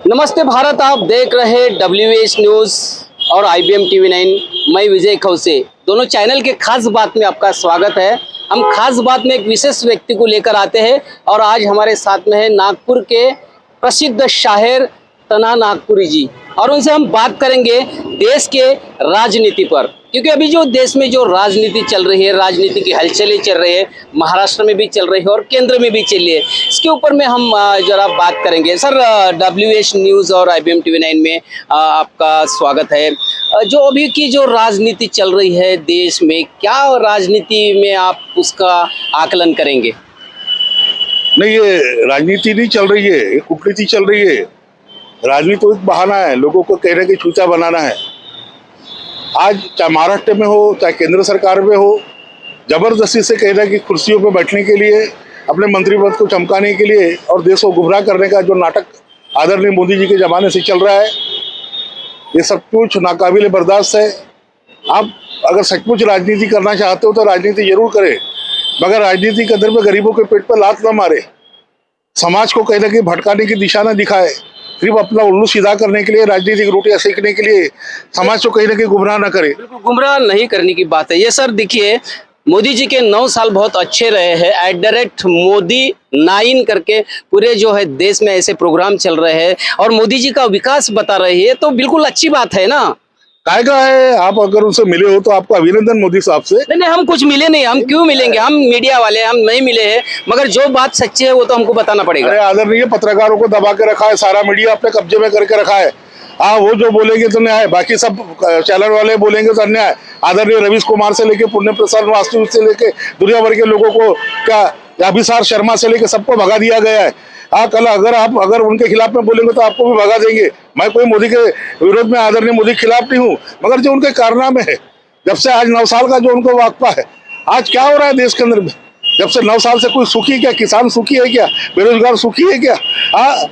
नमस्ते भारत, आप देख रहे हैं WH न्यूज़ और IBM TV9। मैं विजय खौसे, दोनों चैनल के खास बात में आपका स्वागत है। हम खास बात में एक विशेष व्यक्ति को लेकर आते हैं और आज हमारे साथ में है नागपुर के प्रसिद्ध शायर तना नागपुरी जी, और उनसे हम बात करेंगे देश के राजनीति पर, क्योंकि अभी जो देश में जो राजनीति चल रही है, राजनीति की हलचलें चल रही है, महाराष्ट्र में भी चल रही है और केंद्र में भी चल रही है, इसके ऊपर में हम जरा बात करेंगे। सर, WH न्यूज़ और IBM TV9 में आपका स्वागत है। जो अभी की जो राजनीति चल रही है देश में, क्या राजनीति में आप उसका आकलन करेंगे? नहीं, ये राजनीति नहीं चल रही है, ये कूटनीति चल रही है। राजनीति तो एक बहाना है, लोगों को कहने की चूचा बनाना है। आज चाहे महाराष्ट्र में हो चाहे केंद्र सरकार में हो, जबरदस्ती से कहना कि कुर्सियों पर बैठने के लिए, अपने मंत्री पद को चमकाने के लिए और देश को गुमराह करने का जो नाटक आदरणीय मोदी जी के ज़माने से चल रहा है, ये सब कुछ नाकाबिल बर्दाश्त है। आप अगर सचमुच राजनीति करना चाहते हो तो राजनीति जरूर करें, मगर राजनीति के अंदर में गरीबों के पेट पर लात न मारे, समाज को कहीं ना कहीं भटकाने की दिशा न दिखाए, सिर्फ अपना उल्लू सीधा करने के लिए, राजनीतिक रोटियां सेकने के लिए समाज को कहीं ना कहीं गुमराह न करे। बिल्कुल गुमराह नहीं करने की बात है ये। सर देखिए, मोदी जी के 9 साल बहुत अच्छे रहे हैं। @मोदी 9 करके पूरे जो है देश में ऐसे प्रोग्राम चल रहे हैं और मोदी जी का विकास बता रही है, तो बिल्कुल अच्छी बात है ना। काय का है, आप अगर उनसे मिले हो तो आपको अभिनंदन मोदी साहब से। नहीं, हम कुछ मिले नहीं, हम क्यों मिलेंगे? हम मीडिया वाले, हम नहीं मिले हैं, मगर जो बात सच्ची है वो तो हमको बताना पड़ेगा। अरे आदरणीय पत्रकारों को दबा के रखा है, सारा मीडिया अपने कब्जे में करके रखा है। वो जो बोलेंगे तो न्याय, बाकी सब चैनल वाले बोलेंगे तो अन्याय। आदरणीय रवीश कुमार से लेके पुण्य प्रसाद वास्तु से लेके दुनिया भर के लोगों को, क्या अभिसार शर्मा से लेके सबको भगा दिया गया है। कल अगर उनके खिलाफ में बोलेंगे तो आपको भी भगा देंगे। मैं कोई मोदी के विरोध में, आदरणीय मोदी के खिलाफ नहीं हूँ, मगर जो उनके कारनामे है, जब से आज 9 साल का जो उनको वाकफा है, आज क्या हो रहा है देश के अंदर में? जब से 9 साल से कोई सुखी क्या? किसान सुखी है क्या? बेरोजगार सुखी है क्या?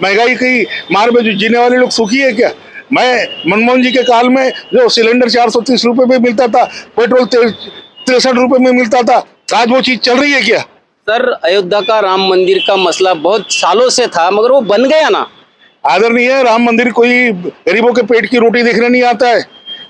महंगाई की मार में जो जीने वाले लोग सुखी है क्या? मैं मनमोहन जी के काल में जो सिलेंडर 430 रुपए में मिलता था, पेट्रोल 63 रुपए में मिलता था, आज वो चीज चल रही है क्या? सर, अयोध्या का राम मंदिर का मसला बहुत सालों से था, मगर वो बन गया ना। आदरणीय, राम मंदिर कोई गरीबों के पेट की रोटी देखने नहीं आता है।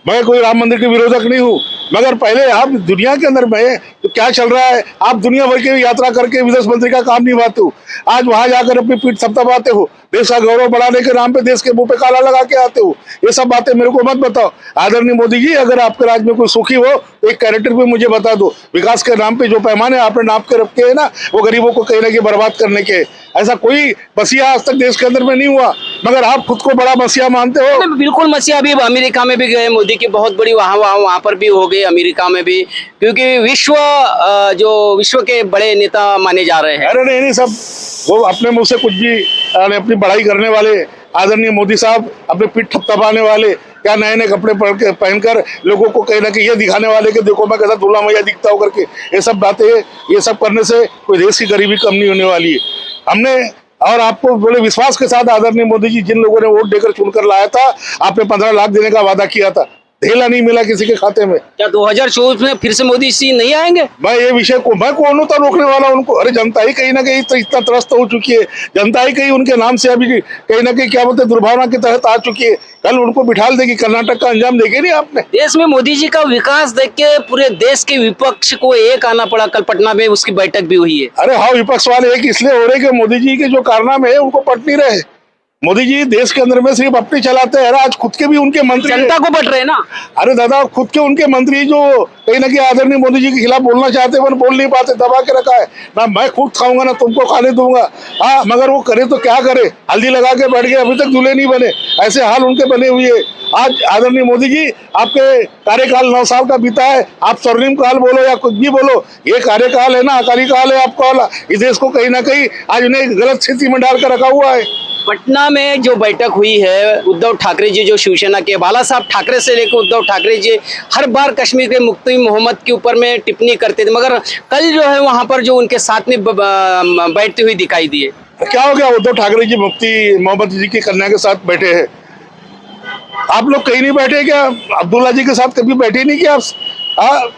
मैं कोई राम मंदिर के विरोधक नहीं हूँ, मगर पहले आप दुनिया के अंदर में तो क्या चल रहा है, आप दुनिया भर की यात्रा करके विदेश मंत्री का काम निभाते हो, आज वहां जाकर अपनी पीठ थपथपाते हो, देश का गौरव बढ़ाने के नाम पे देश के मुंह पे काला लगा के आते हो। ये सब बातें मेरे को मत बताओ। आदरणीय मोदी जी, अगर आपके राज्य में कोई सुखी हो तो एक कैरेक्टर पे मुझे बता दो। विकास के नाम पे जो पैमाने आपने नाप के रखे है ना, वो गरीबों को कहीं ना कहीं बर्बाद करने के। ऐसा कोई मसीहा आज तक देश के अंदर में नहीं हुआ, मगर आप खुद को बड़ा मसीहा मानते हो। बिल्कुल मसीहा। अभी अमेरिका में भी गए मोदी की बहुत बड़ी, वहां पर भी हो गई, अमेरिका में भी, क्योंकि विश्व के बड़े नेता माने जा रहे हैं। अरे नहीं, सब वो अपने मुंह से कुछ भी अपनी बढ़ाई करने वाले। आदरणीय मोदी साहब अपने पीठ थपथपाने वाले, क्या नए नए कपड़े पहनकर लोगों को कहीं ना कहीं ये दिखाने वाले कि देखो मैं कैसा दूल्हा मैया दिखता हूँ करके, ये सब बातें, ये सब करने से कोई देश की गरीबी कम नहीं होने वाली है। हमने और आपको बड़े विश्वास के साथ आदरणीय मोदी जी, जिन लोगों ने वोट देकर चुनकर लाया था, आपने 15 लाख देने का वादा किया था, ढेला नहीं मिला किसी के खाते में। क्या 2024 में फिर से मोदी जी नहीं आएंगे? मैं ये विषय को, मैं कौन होता रोकने वाला उनको? अरे जनता ही कहीं ना कहीं तो इतना त्रस्त हो चुकी है, जनता ही कहीं उनके नाम से अभी कहीं ना कहीं क्या बोलते दुर्भावना के तहत आ चुकी है। कल उनको बिठाल देगी, कर्नाटक का अंजाम देखे नहीं आपने? देश में मोदी जी का विकास देख के पूरे देश के विपक्ष को एक आना पड़ा। कल पटना में उसकी बैठक भी हुई है। अरे हाँ, विपक्ष वाले एक इसलिए हो रहे कि मोदी जी के जो कारनामे है उनको पट नहीं रहे। मोदी जी देश के अंदर में सिर्फ अपने चलाते हैं, आज खुद के भी उनके मंत्री जनता को बट रहे ना। अरे दादा, खुद के उनके मंत्री जो कहीं ना कहीं आदरणीय मोदी जी के खिलाफ बोलना चाहते हैं, बोल नहीं पाते, दबा के रखा है ना। मैं खुद खाऊंगा ना तुमको खाने दूंगा। मगर वो करे तो क्या करे, हल्दी लगा के बैठ गए, अभी तक दूल्हे नहीं बने, ऐसे हाल उनके बने हुए। आज आदरणीय मोदी जी, आपके कार्यकाल 9 साल का बीता है, आप स्वर्णिम काल बोलो या कुछ भी बोलो, ये कार्यकाल है ना, अकाली काल है आपका वाला। इस देश को कहीं ना कहीं आज उन्हें गलत स्थिति में डाल कर रखा हुआ है। पटना में जो बैठक हुई है, उद्धव ठाकरे जी जो शिवसेना के, बाला साहब ठाकरे से लेकर उद्धव ठाकरे जी हर बार कश्मीर के मुफ्ती मोहम्मद के ऊपर में टिप्पणी करते थे, मगर कल जो है वहां पर जो उनके साथ में बैठते हुए दिखाई दिए। क्या हो गया? उद्धव ठाकरे जी मुफ्ती मोहम्मद जी की कन्या के साथ बैठे हैं, आप लोग कहीं नहीं बैठे क्या? अब्दुल्ला जी के साथ कभी बैठे नहीं क्या?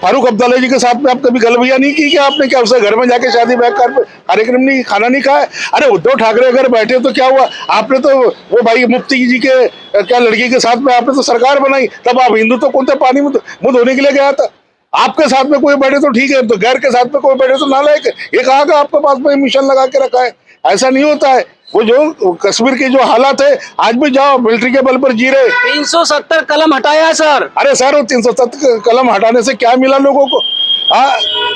फारूक अब्दुल्ला जी के साथ में आप कभी गलबैया नहीं की क्या आपने? क्या उसके घर में जाके शादी ब्याह कार्यक्रम नहीं, खाना नहीं खाया? अरे उद्धव ठाकरे अगर बैठे तो क्या हुआ? आपने तो वो भाई मुफ्ती जी के क्या लड़की के साथ में आपने तो सरकार बनाई, तब आप हिंदू तो कौन थे पानी में मुंह धोने के लिए गया था? आपके साथ में कोई बैठे तो ठीक है, तो गैर के साथ में कोई बैठे तो नालायक है। ये कहाँ का आपके पास में मिशन लगा के रखा है? ऐसा नहीं होता है। वो जो कश्मीर के जो हालात है, आज भी जाओ मिलिट्री के बल पर जी रहे। 370 कलम हटाया है सर। अरे सर, वो 370 कलम हटाने से क्या मिला लोगों को?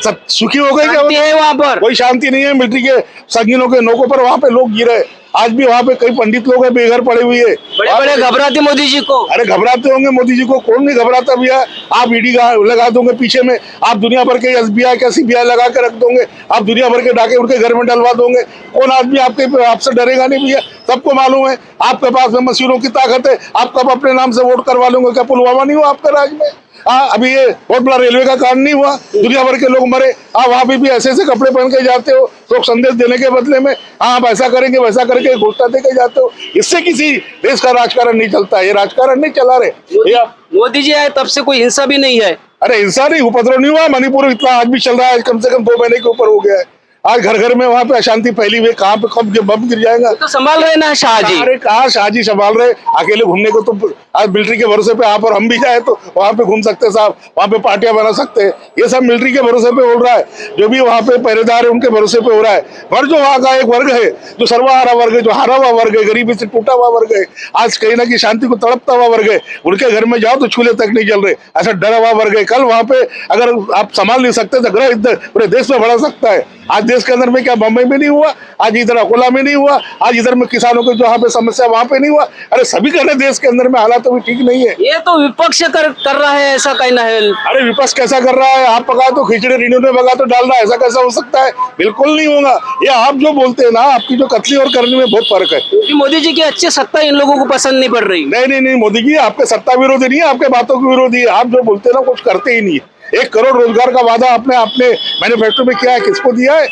सब सुखी हो गए शांति क्या? है वहाँ पर? कोई शांति नहीं है। मिलिट्री के संगीनों के नौकों पर वहां पे लोग गिरे। आज भी वहां पे कई पंडित लोग हैं बेघर पड़े हुए हैं। बड़े बड़े घबराते मोदी जी को। अरे घबराते होंगे मोदी जी को, कौन नहीं घबराता भैया? आप ईडी लगा दोगे पीछे में, आप दुनिया भर के एसबीआई का सीबीआई लगा के रख दोगे, आप दुनिया भर के डाके उनके घर में डलवा दोगे, कौन आदमी आपसे डरेगा नहीं भैया? सबको मालूम है आपके पास में मशीनों की ताकत है। आप कब अपने नाम से वोट करवा लोगे? क्या पुलवामा नहीं हुआ आपके राज्य में? अभी ये बहुत बड़ा रेलवे का कांड नहीं हुआ, दुनिया भर के लोग मरे। वहां भी ऐसे ऐसे कपड़े पहन के जाते हो लोग संदेश देने के बदले में, आप ऐसा करेंगे वैसा करके घोषणा दे के जाते हो। इससे किसी देश का राजकारण नहीं चलता है। ये राजकारण नहीं चला रहे। मोदी जी आए तब से कोई हिंसा भी नहीं है। अरे हिंसा नहीं, उपद्रव नहीं हुआ। मणिपुर इतना आज भी चल रहा है, कम से कम 2 महीने के ऊपर हो गया है। आज घर घर में वहां पे अशांति फैली हुई। कहाँ पे कब बम गिर जाएगा? तो संभाल रहे ना शाह जी। अरे कहाँ शाहजी संभाल रहे? अकेले घूमने को तो आज मिलिट्री के भरोसे पे आप और हम भी जाए तो वहां पे घूम सकते हैं साहब, वहां पे पार्टियां बना सकते हैं। ये सब मिलिट्री के भरोसे पे हो रहा है। जो भी वहां पे पहरेदार है उनके भरोसे पे हो रहा है। और जो वहां का एक वर्ग है जो सर्वहारा वर्ग है, जो हारा हुआ वर्ग है, गरीबी से टूटा हुआ वर्ग है, आज कहीं ना कहीं शांति को तड़पता हुआ वर्ग है, उनके घर में जाओ तो चूल्हे तक नहीं जल रहे, ऐसा डरा हुआ वर्ग है। कल वहां पे अगर आप संभाल नहीं सकते तो ग्रह पूरे देश में बढ़ा सकता है। आज देश के अंदर में क्या बम्बई में नहीं हुआ? आज इधर अकोला में नहीं हुआ? आज इधर में किसानों को जो वहां पे समस्या वहां पे नहीं हुआ? अरे सभी कहने देश के अंदर में हालात तो भी ठीक नहीं है। ये तो विपक्ष कर रहा है, ऐसा कहना है। अरे विपक्ष कैसा कर रहा है? आप पका तो खिचड़ी, रीनू ने पका तो डालना, ऐसा कैसा हो सकता है? बिल्कुल नहीं होगा। ये आप जो बोलते हैं ना, आपकी जो कथनी और करने में बहुत फर्क है। क्योंकि मोदी जी की अच्छी सत्ता इन लोगों को पसंद नहीं पड़ रही। नहीं, मोदी जी आपके सत्ता विरोधी नहीं है, आपके बातों के विरोधी है। आप जो बोलते हैं ना कुछ करते ही नहीं है। 1 करोड़ रोजगार का वादा आपने अपने मैन्युफैक्चर में किया है, किसको दिया है?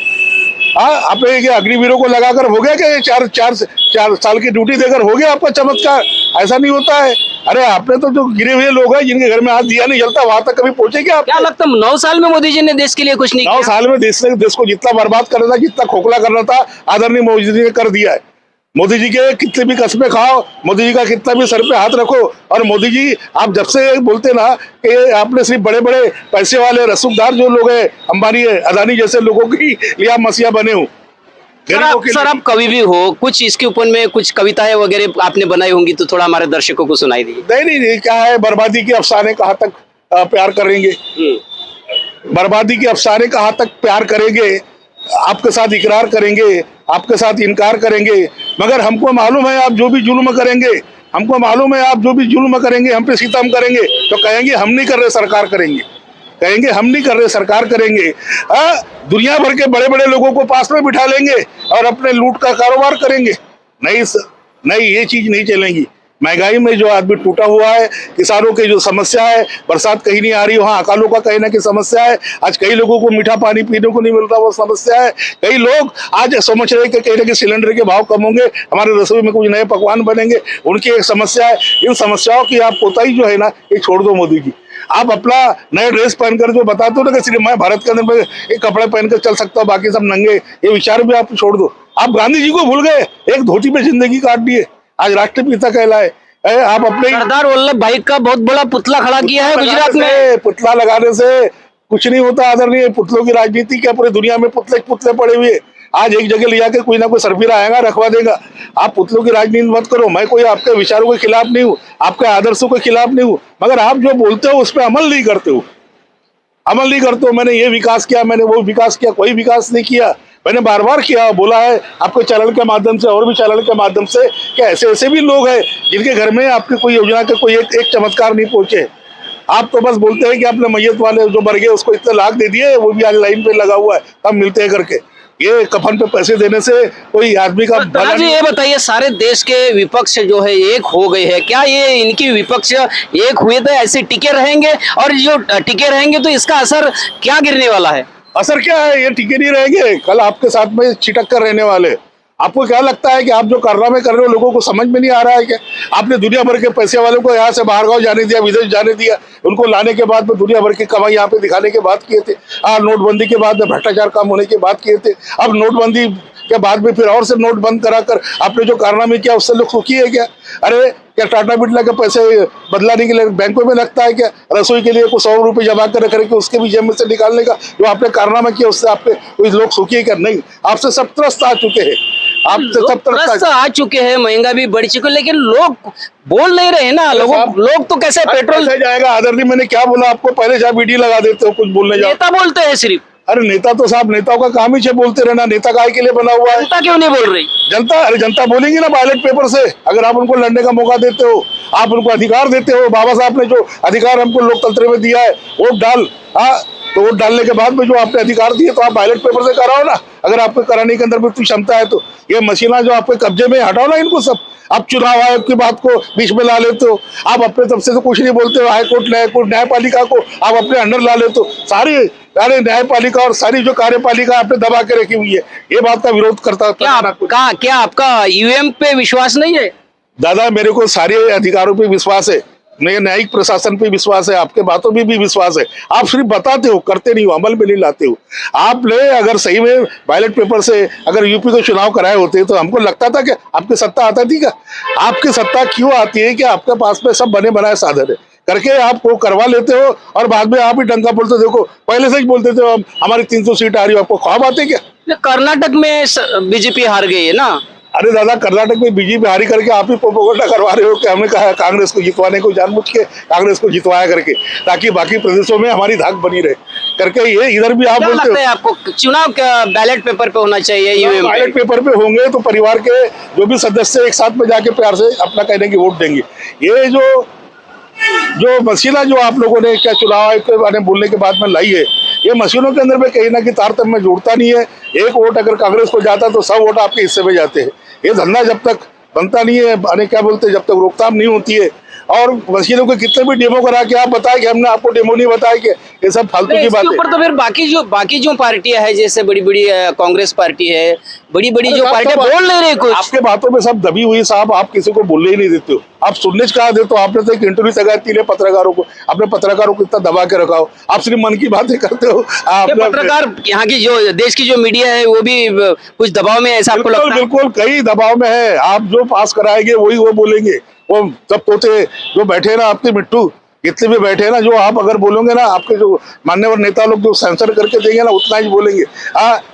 आपने अग्निवीरों को लगाकर हो गया क्या? 4 साल की ड्यूटी देकर हो गया आपका चमत्कार? ऐसा नहीं होता है। अरे आपने तो जो गिरे हुए लोग हैं जिनके घर में हाथ दिया नहीं जलता, वहां तक कभी पहुंचे क्या? क्या लगता है 9 साल में मोदी जी ने देश के लिए कुछ नहीं किया? 9 साल में देश को जितना बर्बाद करना था, जितना खोखला करना था, आदरणीय मोदी जी ने कर दिया है। मोदी जी के कितने भी कस्में खाओ, मोदी जी का कितना भी सर पे हाथ रखो, और मोदी जी आप जब से बोलते ना कि आपने सिर्फ बड़े बड़े पैसे वाले रसूखदार जो लोग हैं, अंबानी अदानी जैसे लोगों की लिए आप मसीहा बने हो। सर आप कवि भी हो, कुछ इसके ऊपर में कुछ कविताएं वगैरह आपने बनाई होंगी तो थोड़ा हमारे दर्शकों को सुनाई दीजिए। नहीं, क्या है, बर्बादी के अफसाने कहाँ तक प्यार करेंगे? बर्बादी के अफसाने कहाँ तक प्यार करेंगे? आपके साथ इकरार करेंगे, आपके साथ इनकार करेंगे, मगर हमको मालूम है आप जो भी जुल्म करेंगे, हमको मालूम है आप जो भी जुल्म करेंगे, हम पे सितम करेंगे तो कहेंगे हम नहीं कर रहे, सरकार करेंगे। कहेंगे हम नहीं कर रहे, सरकार करेंगे। दुनिया भर के बड़े बड़े लोगों को पास में बिठा लेंगे और अपने लूट का कारोबार करेंगे। नहीं, ये चीज नहीं चलेगी। महंगाई में जो आदमी टूटा हुआ है, किसानों की जो समस्या है, बरसात कहीं नहीं आ रही, वहाँ अकालों का कहीं ना कहीं समस्या है। आज कई लोगों को मीठा पानी पीने को नहीं मिलता, वो समस्या है। कई लोग आज समझ रहे कि कहीं ना कहीं सिलेंडर के भाव कम होंगे, हमारे रसोई में कुछ नए पकवान बनेंगे, उनकी एक समस्या है। इन समस्याओं की आप कोताही जो है ना, ये छोड़ दो मोदी जी। आप अपना नए ड्रेस पहनकर जो बताते हो ना कि सिर्फ मैं भारत के अंदर में एक कपड़े पहनकर चल सकता हूँ, बाकी सब नंगे, ये विचार भी आप छोड़ दो। आप गांधी जी को भूल गए, एक धोती पे जिंदगी काट दिए, आज राष्ट्रपिता कहलाए। आप अपने सरदार वल्लभ भाई का बहुत बड़ा पुतला खड़ा किया है गुजरात में। पुतला लगाने से कुछ नहीं होता आदरणीय। पुतलों की राजनीति क्या, पूरी दुनिया में पुतले पड़े हुए। आज एक जगह ले जाकर कोई ना कोई सरफिरा आएगा, रखवा देगा। आप पुतलों की राजनीति मत करो। मैं कोई आपके विचारों के खिलाफ नहीं हूँ, आपके आदर्शों के खिलाफ नहीं हूँ, मगर आप जो बोलते हो उस पर अमल नहीं करते हो। मैंने ये विकास किया, मैंने वो विकास किया, कोई विकास नहीं किया। मैंने बार बार किया, बोला है आपके चैनल के माध्यम से और भी चैनल के माध्यम से कि ऐसे भी लोग हैं जिनके घर में आपकी कोई योजना के कोई एक चमत्कार नहीं पहुंचे। आप तो बस बोलते हैं कि आपने मैयत वाले जो मर गए उसको इतने लाख दे दिए, वो भी आज लाइन पे लगा हुआ है, कब मिलते हैं करके। ये कफन पे पैसे देने से कोई आदमी का भला जी ये बताइए, सारे देश के विपक्ष जो है एक हो गए हैं, क्या ये इनकी विपक्ष एक हुए तो ऐसे टिके रहेंगे? और जो टिके रहेंगे तो इसका असर क्या गिरने वाला है? असर क्या है? ये टिके नहीं रहेंगे, कल आपके साथ में छिटक कर रहने वाले। आपको क्या लगता है कि आप जो कारनामे कर रहे हो लोगों को समझ में नहीं आ रहा है क्या? आपने दुनिया भर के पैसे वालों को यहाँ से बाहर गाँव जाने दिया, विदेश जाने दिया, उनको लाने के बाद में दुनिया भर की कमाई यहाँ पे दिखाने के बाद किए थे। नोटबंदी के बाद में भ्रष्टाचार कम होने के बाद किए थे। अब नोटबंदी के बाद में फिर और से नोट बंद कराकर आपने जो कारनामे किया उससे लोग सुखी है क्या? अरे क्या टाटा बिरला के पैसे बदलाने के लिए बैंकों में लगता है क्या? रसोई के लिए कुछ 100 रुपये जमा कर रखे उसके भी जेब में से निकालने का जो आपने कारनामा किया उससे आपके कोई लोग सुखी है क्या? नहीं, आपसे सब त्रस्त आ चुके हैं। आपसे सब त्रस्त आ चुके हैं, महंगा भी बढ़ चुका है, लेकिन लोग बोल नहीं रहे ना। लोग तो कैसे पेट्रोल जाएगा? आदरणीय, मैंने क्या बोला आपको? पहले जब वीडियो लगा देते हो कुछ बोलने जाओ। नेता बोलते हैं सिर्फ। अरे नेता तो साहब, नेताओं का काम ही है बोलते रहना। नेता काहे के लिए बना हुआ है? जनता क्यों नहीं बोल रही? जनता, अरे जनता बोलेंगी ना बैलेट पेपर से। अगर आप उनको लड़ने का मौका देते हो, आप उनको अधिकार देते हो, बाबा साहब ने जो अधिकार हमको लोकतंत्र में दिया है, वोट डाल, हाँ, तो वोट डालने के बाद में जो आपने अधिकार दिए तो आप बैलेट पेपर से कराओ ना। अगर आपको कराने के अंदर भी कुछ क्षमता है तो ये मशीना जो आपके कब्जे में, हटाओ ना इनको सब। आप चुनाव आयोग की बात को बीच में ला लेते हो। आप अपने तरफ से तो कुछ नहीं बोलते हो। हाईकोर्ट, न्यायपालिका को आप अपने अंडर ला लेते हो। सारी अरे न्यायपालिका और सारी जो कार्यपालिका आपने दबा के रखी हुई है, ये बात का विरोध करता क्या आपका ईवीएम पे विश्वास नहीं है? दादा, मेरे को सारे अधिकारों पे विश्वास है, मेरे न्यायिक प्रशासन पे विश्वास है, आपके बातों में भी विश्वास है। आप सिर्फ बताते हो, करते नहीं हो, अमल में नहीं लाते हो। आपने अगर सही में बैलेट पेपर से अगर यूपी को चुनाव कराए होते तो हमको लगता था कि आपकी सत्ता आता थी क्या? आपकी सत्ता क्यों आती है कि आपके पास में सब बने बनाए साधन है, करके आप वो करवा लेते हो और बाद में आप ही डंका बोलते। देखो, पहले से ही बोलते थे हम हमारी 300 सीट आ रही है, आपको ख्वाब आते क्या? कर्नाटक में बीजेपी हार गई है ना। अरे दादा, कर्नाटक में बीजेपी हारी करके आप ही प्रोपेगेंडा करवा रहे हो कि हमने कहा कांग्रेस को जितवाने को, जानबूझ के कांग्रेस को जितवाया करके, ताकि बाकी प्रदेशों में हमारी धाक बनी रहे करके। ये इधर भी आप बोलते हो। आपको चुनाव का बैलेट पेपर पे होना चाहिए, ईवीएम बैलेट पेपर पे होंगे तो परिवार के जो भी सदस्य एक साथ में जाके प्यार से अपना कहने की वोट देंगे। ये जो मशीना जो आप लोगों ने क्या चुनाव के बारे में बोलने के बाद में लाई है, ये मशीनों के अंदर में कहीं ना कहीं तारतम्य जोड़ता नहीं है। एक वोट अगर कांग्रेस को जाता तो 100 वोट आपके हिस्से में जाते हैं। ये धंधा जब तक बनता नहीं है, अने क्या बोलते हैं, जब तक रोकथाम नहीं होती है, और मशीनों के कितने भी डेमो करा के आप बताए कि हमने आपको डेमो नहीं बताया कि ये सब फालतू की बात है। तो फिर बाकी जो पार्टियां है, जैसे बड़ी बड़ी कांग्रेस पार्टी है, बड़ी बड़ी जो पार्टियां बोल नहीं रही कुछ। आपके बातों में सब दबी हुई साहब, आप किसी को बोलने ही नहीं देते हो। आप सुनने कहा देते हो। आपने तो एक इंटरव्यू तैयार की है पत्रकारों को, अपने पत्रकारों को इतना दबा के रखा हो, आप सिर्फ मन की बातें करते हो। पत्रकार, यहाँ की जो देश की जो मीडिया है वो भी कुछ दबाव में, ऐसा आपको लगता है? बिल्कुल कई दबाव में है। आप जो पास कराएंगे वही वो बोलेंगे। वो सब तोते जो बैठे ना, आपके मिट्टू जितने भी बैठे हैं ना, जो आप अगर बोलोगे ना, आपके जो मान्यवर नेता लोग जो सेंसर करके देंगे ना, उतना ही बोलेंगे।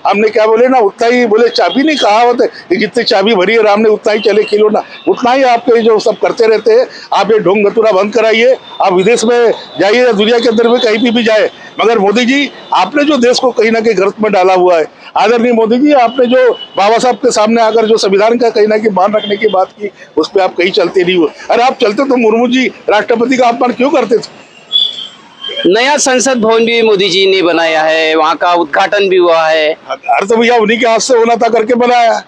हमने क्या बोले ना, उतना ही बोले। चाबी नहीं कहा होता है, जितनी चाबी भरी है राम ने उतना ही चले किलो ना, उतना ही आपके जो सब करते रहते हैं। आप ये ढोंग गतूरा बंद कराइए। आप विदेश में जाइए, दुनिया के अंदर में कहीं भी जाए, मगर मोदी जी आपने जो देश को कहीं ना कहीं गर्त में डाला हुआ है। आदरणीय मोदी जी, आपने जो बाबा साहब के सामने आकर जो संविधान का कहीं ना कहीं मान रखने की बात की, उस पर आप कहीं चलते नहीं हो। अरे आप चलते तो मुर्मू जी राष्ट्रपति का अपमान क्यों करते थे? नया संसद भवन भी मोदी जी ने बनाया है, वहाँ का उद्घाटन भी हुआ है। अरे तो भैया उन्हीं के हाथ से होना था, करके बनाया।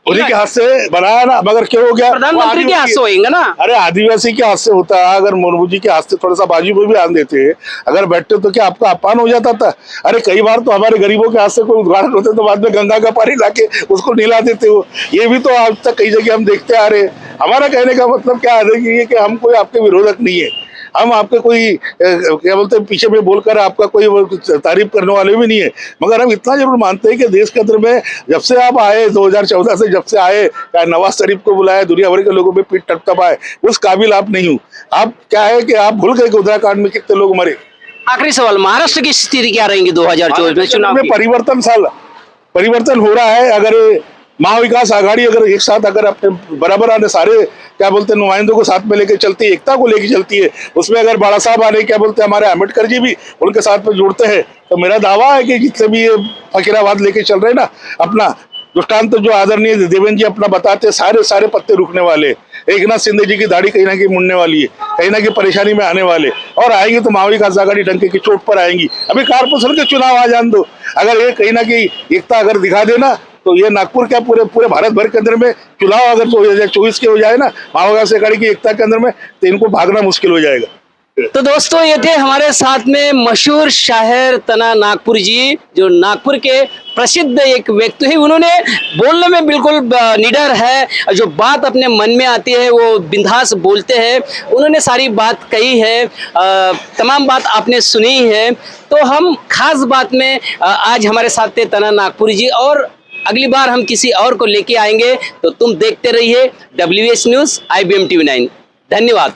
उन्हीं के हाथ से बनाया ना, मगर क्यों हो गया? प्रधानमंत्री के हाथ से होएगा ना। अरे आदिवासी के हाथ से होता है। अगर मुर्मू जी के हाथ से थोड़ा सा बाजू में भी आन देते, अगर बैठते तो क्या आपका अपमान हो जाता था? अरे कई बार तो हमारे गरीबों के हाथ से कोई उद्घाटन होते तो बाद में गंगा का पानी लाके उसको नीला देते हो। ये भी तो आज तक कई जगह हम देखते आ रहे। हमारा कहने का मतलब क्या है कि हम कोई आपके विरोधक नहीं है, हम आपके कोई क्या बोलते हैं पीछे में बोलकर आपका कोई तारीफ करने वाले भी नहीं है। मगर हम इतना जरूर मानते हैं कि देश के अंदर में जब से आप आए, 2014 से जब से आए, क्या नवाज शरीफ को बुलाया, दुनिया भर के लोगों में पीठ टपटपाए, उस काबिल आप नहीं हो। आप क्या है कि आप भूल गए कि उत्तराखंड में कितने लोग मरे। आखिरी सवाल, महाराष्ट्र की स्थिति क्या रहेंगी 2024 में चुनाव में? परिवर्तन हो रहा है। अगर महाविकास आघाड़ी अगर एक साथ अगर अपने बराबर आने सारे क्या बोलते हैं नुमाइंदों को साथ में लेके चलती है, एकता को लेके चलती है, उसमें अगर बड़ा साहब आने क्या बोलते हैं हमारे अम्बेडकर जी भी उनके साथ में जुड़ते हैं, तो मेरा दावा है कि जितने भी ये फकीराबाद लेके चल रहे हैं ना, अपना दृष्टांत जो आदरणीय देवेंद्र जी अपना बताते, सारे पत्ते रुकने वाले। एक नाथ शिंदे जी की दाढ़ी कहीं ना कहीं मुड़ने वाली है, कहीं ना कहीं परेशानी में आने वाले, और आएंगे तो महाविकास आघाड़ी डंके की चोट पर आएंगी। अभी कारपोरेशन के चुनाव आ जान दो, अगर ये कहीं ना कहीं एकता अगर दिखा देना तो ये नागपुर क्या पूरे भारत भर के अंदर में चुनाव अगर 2024 के हो जाए ना, महाविकास आघाड़ी की एकता के अंदर में, तो इनको भागना मुश्किल हो जाएगा। तो दोस्तों ये थे हमारे साथ में मशहूर शायर तना नागपुर जी, जो नागपुर के प्रसिद्ध एक व्यक्ति है। उन्होंने बोलने में बिल्कुल निडर है, जो बात अपने मन में आती है वो बिंदास बोलते हैं। उन्होंने सारी बात कही है, तमाम बात आपने सुनी है। तो हम खास बात में आज हमारे साथ थे तना नागपुर जी, और अगली बार हम किसी और को लेके आएंगे। तो तुम देखते रहिए WH न्यूज़ IBM TV 9। धन्यवाद।